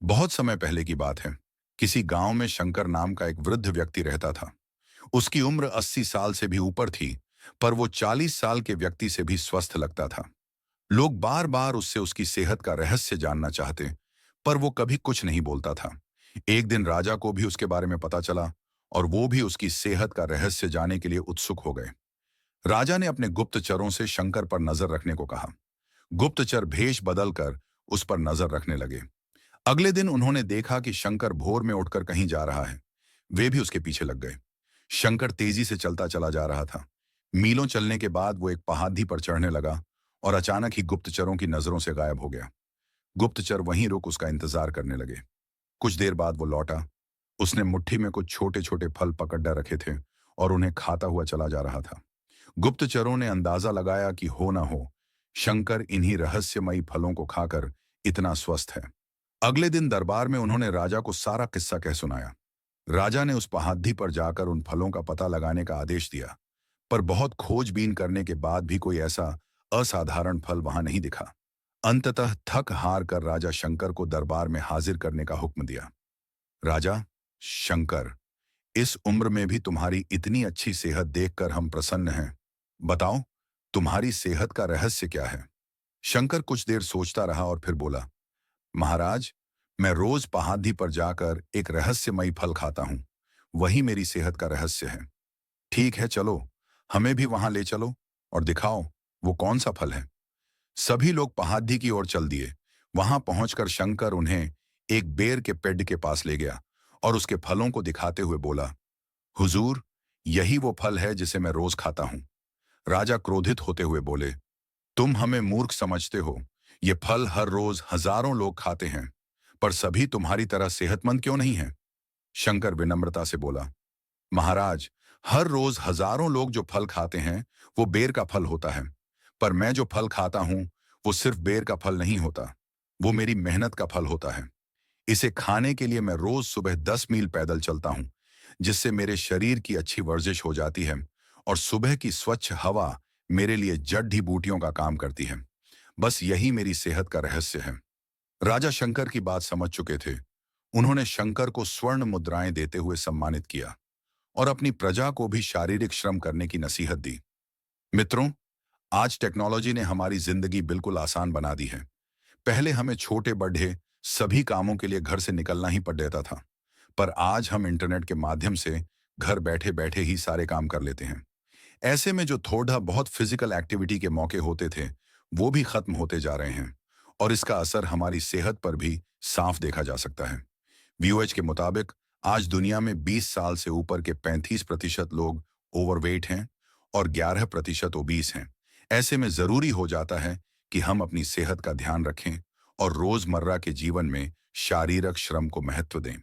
बहुत समय पहले की बात है। किसी गांव में शंकर नाम का एक वृद्ध व्यक्ति रहता था। उसकी उम्र 80 साल से भी ऊपर थी, पर वो 40 साल के व्यक्ति से भी स्वस्थ लगता था। लोग बार बार उससे उसकी सेहत का रहस्य जानना चाहते, पर वो कभी कुछ नहीं बोलता था। एक दिन राजा को भी उसके बारे में पता चला, और वो भी उसकी सेहत का रहस्य जानने के लिए उत्सुक हो गए। राजा ने अपने गुप्तचरों से शंकर पर नजर रखने को कहा। गुप्तचर भेष बदलकर उस पर नजर रखने लगे। अगले दिन उन्होंने देखा कि शंकर भोर में उठकर कहीं जा रहा है। वे भी उसके पीछे लग गए। शंकर तेजी से चलता चला जा रहा था। मीलों चलने के बाद वो एक पहाड़ी पर चढ़ने लगा, और अचानक ही गुप्तचरों की नजरों से गायब हो गया। गुप्तचर वहीं रुक उसका इंतजार करने लगे। कुछ देर बाद वो लौटा। उसने मुट्ठी में कुछ छोटे छोटे फल पकड़ रखे थे, और उन्हें खाता हुआ चला जा रहा था। गुप्तचरों ने अंदाजा लगाया कि हो ना हो, शंकर इन्हीं रहस्यमयी फलों को खाकर इतना स्वस्थ है। अगले दिन दरबार में उन्होंने राजा को सारा किस्सा कह सुनाया। राजा ने उस पहाड़ी पर जाकर उन फलों का पता लगाने का आदेश दिया, पर बहुत खोजबीन करने के बाद भी कोई ऐसा असाधारण फल वहां नहीं दिखा। अंततः थक हार कर राजा शंकर को दरबार में हाजिर करने का हुक्म दिया। राजा शंकर, इस उम्र में भी तुम्हारी इतनी अच्छी सेहत देखकर हम प्रसन्न हैं। बताओ, तुम्हारी सेहत का रहस्य क्या है? शंकर कुछ देर सोचता रहा और फिर बोला, महाराज, मैं रोज पहाड़ी पर जाकर एक रहस्यमयी फल खाता हूं। वही मेरी सेहत का रहस्य है। ठीक है, चलो, हमें भी वहां ले चलो और दिखाओ वो कौन सा फल है। सभी लोग पहाड़ी की ओर चल दिए। वहां पहुंचकर शंकर उन्हें एक बेर के पेड़ के पास ले गया, और उसके फलों को दिखाते हुए बोला, हुजूर, यही वो फल है जिसे मैं रोज खाता हूं। राजा क्रोधित होते हुए बोले, तुम हमें मूर्ख समझते हो। ये फल हर रोज हजारों लोग खाते हैं, पर सभी तुम्हारी तरह सेहतमंद क्यों नहीं है? शंकर विनम्रता से बोला, महाराज, हर रोज हजारों लोग जो फल खाते हैं वो बेर का फल होता है, पर मैं जो फल खाता हूं वो सिर्फ बेर का फल नहीं होता। वो मेरी मेहनत का फल होता है। इसे खाने के लिए मैं रोज सुबह 10 मील पैदल चलता हूं, जिससे मेरे शरीर की अच्छी वर्जिश हो जाती है, और सुबह की स्वच्छ हवा मेरे लिए जड़ी बूटियों का काम करती है। बस यही मेरी सेहत का रहस्य है। राजा शंकर की बात समझ चुके थे। उन्होंने शंकर को स्वर्ण मुद्राएं देते हुए सम्मानित किया, और अपनी प्रजा को भी शारीरिक श्रम करने की नसीहत दी। मित्रों, आज टेक्नोलॉजी ने हमारी जिंदगी बिल्कुल आसान बना दी है। पहले हमें छोटे बड़े सभी कामों के लिए घर से निकलना ही पड़ जाता था, पर आज हम इंटरनेट के माध्यम से घर बैठे बैठे ही सारे काम कर लेते हैं। ऐसे में जो थोड़ा बहुत फिजिकल एक्टिविटी के मौके होते थे, वो भी खत्म होते जा रहे हैं, और इसका असर हमारी सेहत पर भी साफ देखा जा सकता है। व्यूएच के मुताबिक आज दुनिया में 20 साल से ऊपर के 35% लोग ओवरवेट हैं, और 11% ओबीस हैं। ऐसे में जरूरी हो जाता है कि हम अपनी सेहत का ध्यान रखें और रोजमर्रा के जीवन में शारीरिक श्रम को महत्व दें।